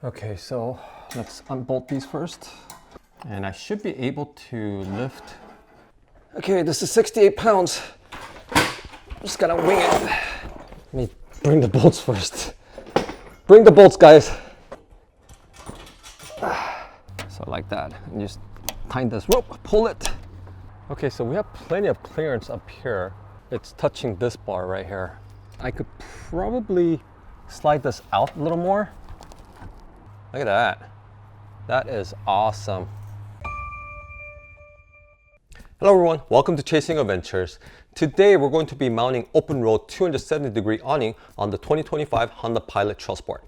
Okay, so let's unbolt these first. And I should be able to lift. Okay, this is 68 pounds. I'm just gonna wing it. Let me bring the bolts first. Bring the bolts, guys. So like that, and just tighten this rope, pull it. Okay, so we have plenty of clearance up here. It's touching this bar right here. I could probably slide this out a little more. Look at that. That is awesome. Hello everyone, welcome to Chasing Adventures. Today we're going to be mounting Openroad 270-degree awning on the 2025 Honda Pilot Trailsport.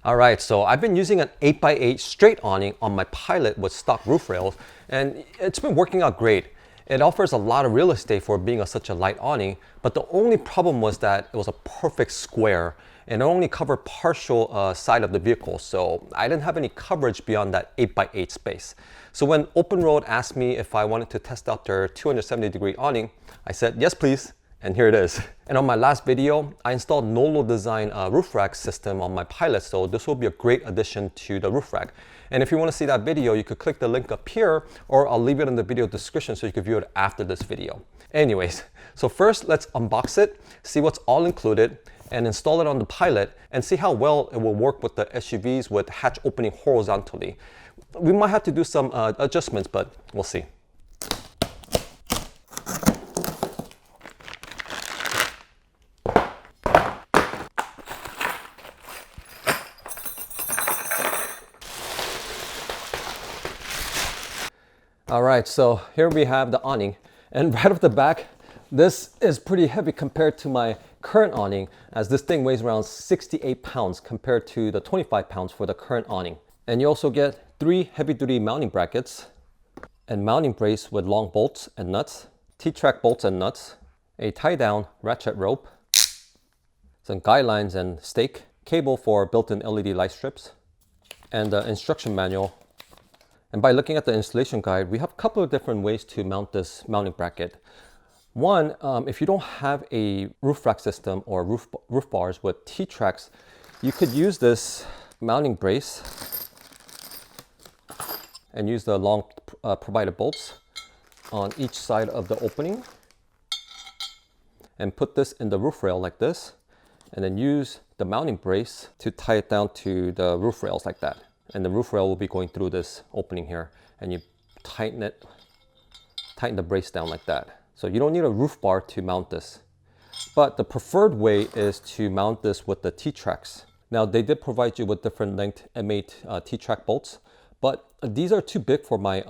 Alright, so I've been using an 8x8 straight awning on my Pilot with stock roof rails, and it's been working out great. It offers a lot of real estate for being such a light awning, but the only problem was that it was a perfect square and it only covered partial side of the vehicle, so I didn't have any coverage beyond that 8x8 space. So when Openroad asked me if I wanted to test out their 270-degree awning, I said yes please, and here it is. And on my last video, I installed Nolo Design roof rack system on my Pilot, so this will be a great addition to the roof rack. And if you want to see that video, you could click the link up here, or I'll leave it in the video description so you can view it after this video. Anyways, so first let's unbox it, see what's all included, and install it on the Pilot and see how well it will work with the SUVs with hatch opening horizontally. We might have to do some adjustments, but we'll see. All right, so here we have the awning, and right off the back, this is pretty heavy compared to my current awning, as this thing weighs around 68 pounds compared to the 25 pounds for the current awning. And you also get 3 heavy-duty mounting brackets, and mounting brace with long bolts and nuts, T-track bolts and nuts, a tie-down ratchet rope, some guidelines and stake, cable for built-in LED light strips, and the instruction manual. And by looking at the installation guide, we have a couple of different ways to mount this mounting bracket. One, if you don't have a roof rack system or roof bars with T-tracks, you could use this mounting brace and use the long provided bolts on each side of the opening and put this in the roof rail like this, and then use the mounting brace to tie it down to the roof rails like that. And the roof rail will be going through this opening here, and you tighten the brace down like that. So you don't need a roof bar to mount this. But the preferred way is to mount this with the T-tracks. Now they did provide you with different length M8 T-track bolts, but these are too big for my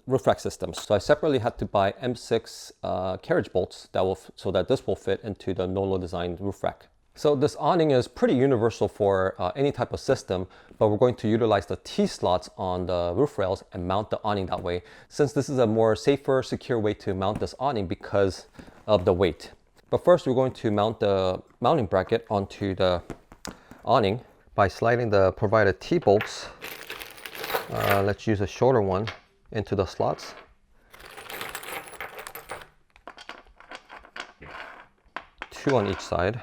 roof rack systems. So I separately had to buy M6 carriage bolts so that this will fit into the Nolo Design roof rack. So this awning is pretty universal for any type of system, but we're going to utilize the T-slots on the roof rails and mount the awning that way, since this is a more safer, secure way to mount this awning because of the weight. But first we're going to mount the mounting bracket onto the awning by sliding the provided T-bolts. Let's use a shorter one into the slots. Two on each side.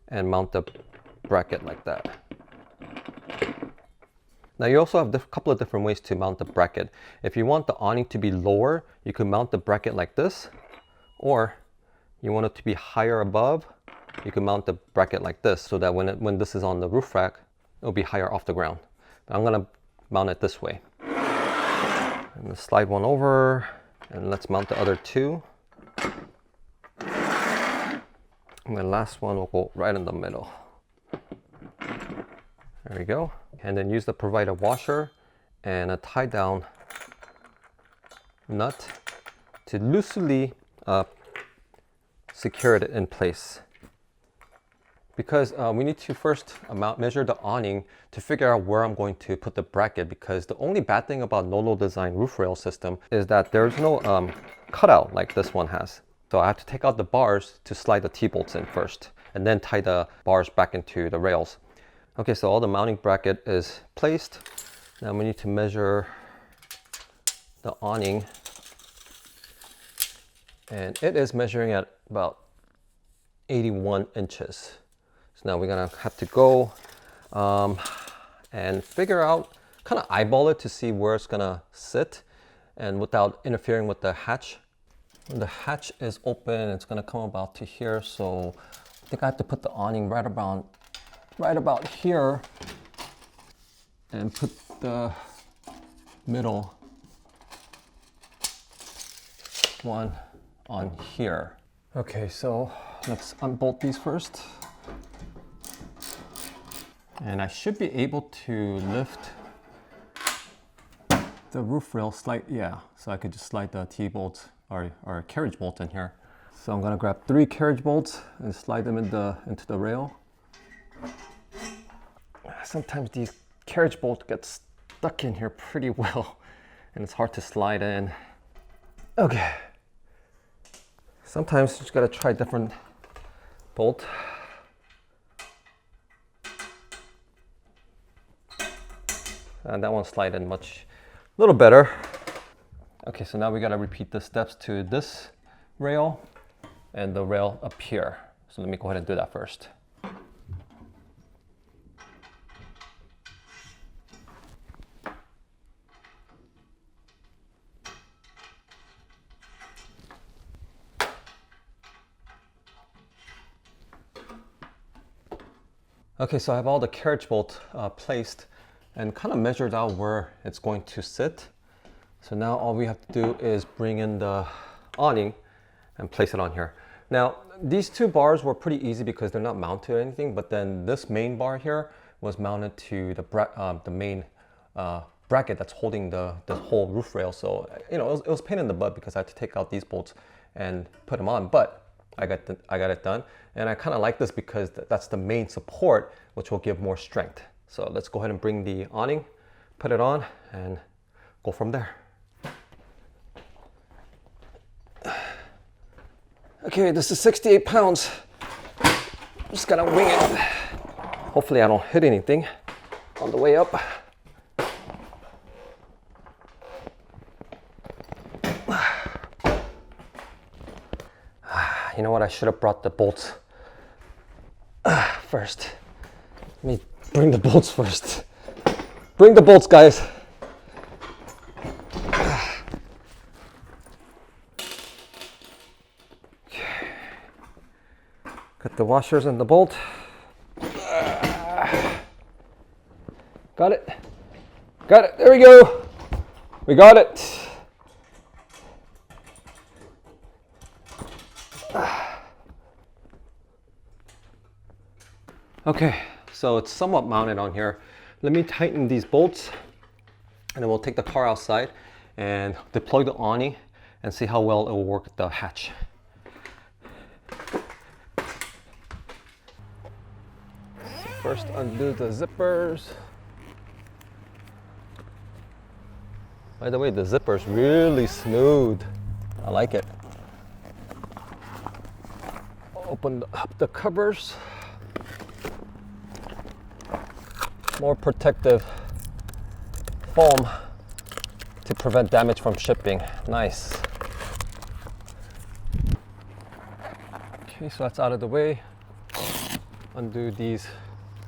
And mount the bracket like that. Now you also have a couple of different ways to mount the bracket. If you want the awning to be lower, you can mount the bracket like this, or you want it to be higher above, you can mount the bracket like this, so that when this is on the roof rack, it'll be higher off the ground. But I'm gonna mount it this way. I'm gonna slide one over, and let's mount the other two. And the last one will go right in the middle. There we go. And then use the provided washer and a tie down nut to loosely secure it in place. Because we need to first measure the awning to figure out where I'm going to put the bracket, because the only bad thing about Nolo Design roof rail system is that there's no cutout like this one has. So I have to take out the bars to slide the T-bolts in first, and then tie the bars back into the rails. Okay, so all the mounting bracket is placed. Now we need to measure the awning, and it is measuring at about 81 inches. So now we're gonna have to go and figure out, kind of eyeball it to see where it's gonna sit and without interfering with the hatch. When the hatch is open, it's gonna come about to here. So I think I have to put the awning right about here and put the middle one on here. Okay, so let's unbolt these first. And I should be able to lift the roof rail yeah, so I could just slide the T-bolt or carriage bolt in here. So I'm gonna grab 3 carriage bolts and slide them into the rail. Sometimes these carriage bolts get stuck in here pretty well and it's hard to slide in. Okay. Sometimes you just gotta try different bolt. And that one slide in a little better. Okay, so now we gotta repeat the steps to this rail and the rail up here. So let me go ahead and do that first. Okay, so I have all the carriage bolts placed and kind of measured out where it's going to sit. So now all we have to do is bring in the awning and place it on here. Now, these 2 bars were pretty easy because they're not mounted to anything, but then this main bar here was mounted to the main bracket that's holding the whole roof rail. So, you know, it was a pain in the butt because I had to take out these bolts and put them on, but I got it done. And I kind of like this because that's the main support, which will give more strength. So let's go ahead and bring the awning, put it on, and go from there. Okay, this is 68 pounds. Just gotta wing it. Hopefully I don't hit anything on the way up. You know what, I should have brought the bolts first. Let me bring the bolts first. Bring the bolts, guys. Okay. Got the washers and the bolt. Got it. Got it. There we go. We got it. Okay, so it's somewhat mounted on here. Let me tighten these bolts and then we'll take the car outside and deploy the awning and see how well it will work with the hatch. So first undo the zippers. By the way, the zipper is really smooth. I like it. Open up the covers. More protective foam to prevent damage from shipping. Nice. Okay, so that's out of the way. Undo these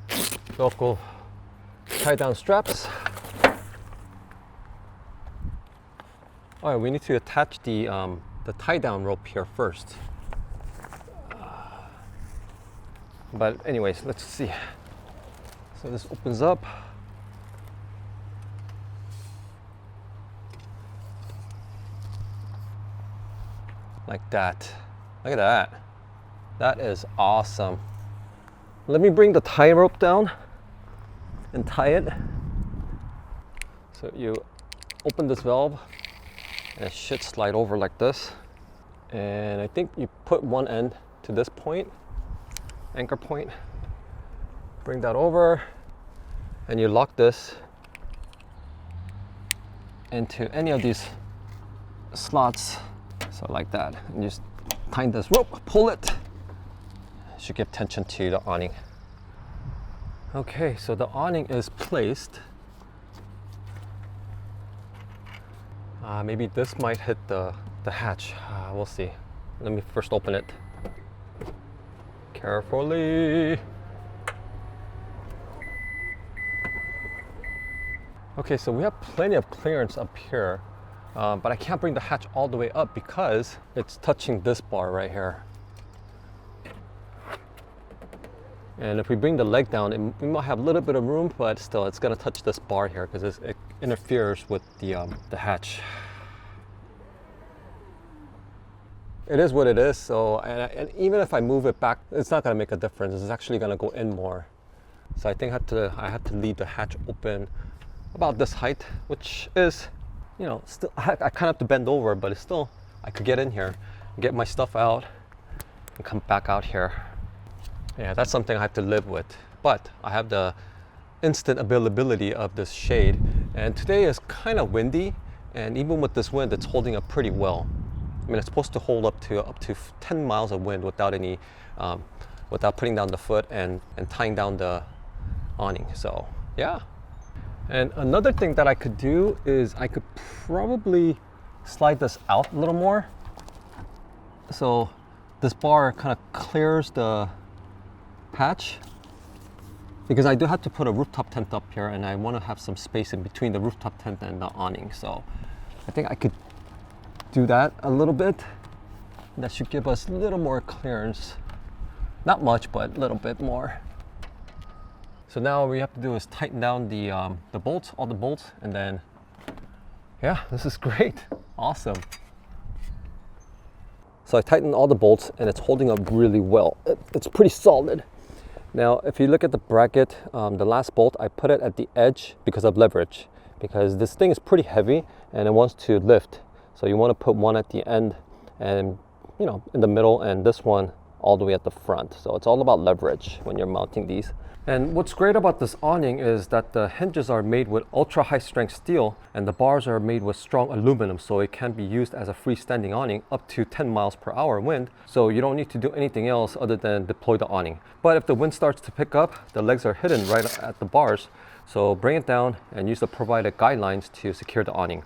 Velcro tie-down straps. All right, we need to attach the tie-down rope here first. But anyways, let's see. So this opens up. Like that. Look at that. That is awesome. Let me bring the tie rope down and tie it. So you open this valve and it should slide over like this. And I think you put one end to this point, anchor point. Bring that over and you lock this into any of these slots. So like that, and just tighten this rope, pull it. Should give tension to the awning. Okay, so the awning is placed. Maybe this might hit the hatch. We'll see. Let me first open it. Carefully. Okay, so we have plenty of clearance up here, but I can't bring the hatch all the way up because it's touching this bar right here. And if we bring the leg down, we might have a little bit of room, but still it's gonna touch this bar here because it interferes with the hatch. It is what it is, so, and even if I move it back, it's not gonna make a difference. It's actually gonna go in more. So I think I had to leave the hatch open about this height, which is, you know, still, I kind of have to bend over, but it's still, I could get in here, get my stuff out, and come back out here. Yeah, that's something I have to live with. But I have the instant availability of this shade. And today is kind of windy, and even with this wind, it's holding up pretty well. I mean, it's supposed to hold up to 10 miles of wind without any, without putting down the foot and tying down the awning. So yeah. And another thing that I could do is I could probably slide this out a little more. So this bar kind of clears the hatch, because I do have to put a rooftop tent up here and I want to have some space in between the rooftop tent and the awning. So I think I could do that a little bit. That should give us a little more clearance. Not much, but a little bit more. So now what we have to do is tighten down the bolts, all the bolts, and then, yeah, this is great. Awesome. So I tightened all the bolts and it's holding up really well. It's pretty solid. Now, if you look at the bracket, the last bolt, I put it at the edge because of leverage, because this thing is pretty heavy and it wants to lift. So you want to put one at the end and, you know, in the middle, and this one all the way at the front. So it's all about leverage when you're mounting these. And what's great about this awning is that the hinges are made with ultra high strength steel and the bars are made with strong aluminum, so it can be used as a freestanding awning up to 10 miles per hour wind. So you don't need to do anything else other than deploy the awning. But if the wind starts to pick up, the legs are hidden right at the bars. So bring it down and use the provided guidelines to secure the awning.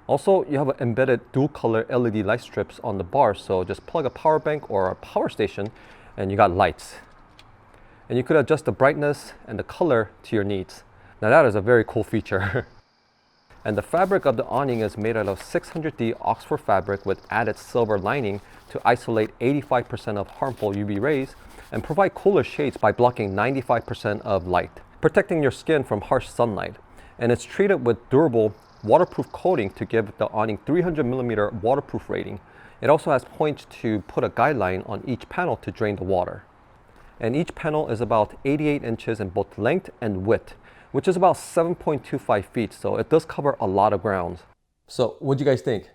Also, you have embedded dual color LED light strips on the bars. So just plug a power bank or a power station and you got lights. And you could adjust the brightness and the color to your needs. Now that is a very cool feature. And the fabric of the awning is made out of 600D Oxford fabric with added silver lining to isolate 85% of harmful UV rays and provide cooler shades by blocking 95% of light, protecting your skin from harsh sunlight. And it's treated with durable waterproof coating to give the awning 300mm waterproof rating. It also has points to put a guideline on each panel to drain the water. And each panel is about 88 inches in both length and width, which is about 7.25 feet. So it does cover a lot of ground. So what do you guys think?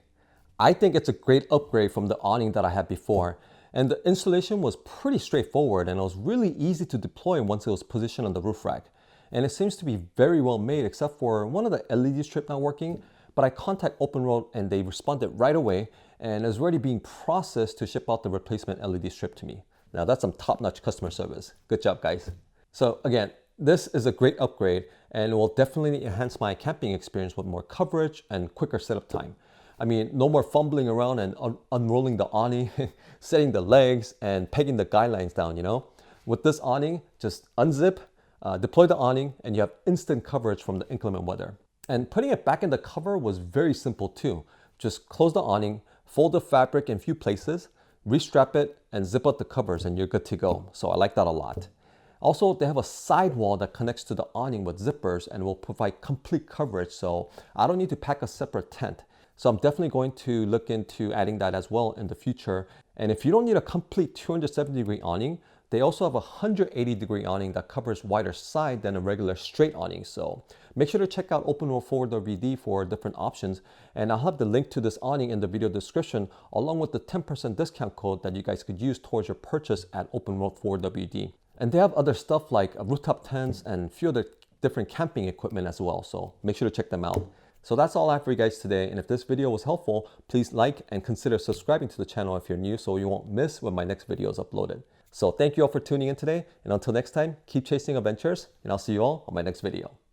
I think it's a great upgrade from the awning that I had before. And the installation was pretty straightforward and it was really easy to deploy once it was positioned on the roof rack. And it seems to be very well made except for one of the LED strip not working. But I contacted Openroad and they responded right away and is already being processed to ship out the replacement LED strip to me. Now that's some top-notch customer service. Good job, guys. So again, this is a great upgrade and it will definitely enhance my camping experience with more coverage and quicker setup time. I mean, no more fumbling around and unrolling the awning, setting the legs and pegging the guidelines down, you know? With this awning, just unzip, deploy the awning, and you have instant coverage from the inclement weather. And putting it back in the cover was very simple too. Just close the awning, fold the fabric in a few places, restrap it and zip up the covers and you're good to go. So I like that a lot. Also, they have a sidewall that connects to the awning with zippers and will provide complete coverage. So I don't need to pack a separate tent. So I'm definitely going to look into adding that as well in the future. And if you don't need a complete 270-degree awning, they also have a 180-degree awning that covers wider side than a regular straight awning. So make sure to check out Openroad Forward.VD for different options. And I'll have the link to this awning in the video description, along with the 10% discount code that you guys could use towards your purchase at Openroad Forward.VD. And they have other stuff like rooftop tents and a few other different camping equipment as well. So make sure to check them out. So that's all I have for you guys today. And if this video was helpful, please like and consider subscribing to the channel if you're new so you won't miss when my next video is uploaded. So thank you all for tuning in today. And until next time, keep chasing adventures and I'll see you all on my next video.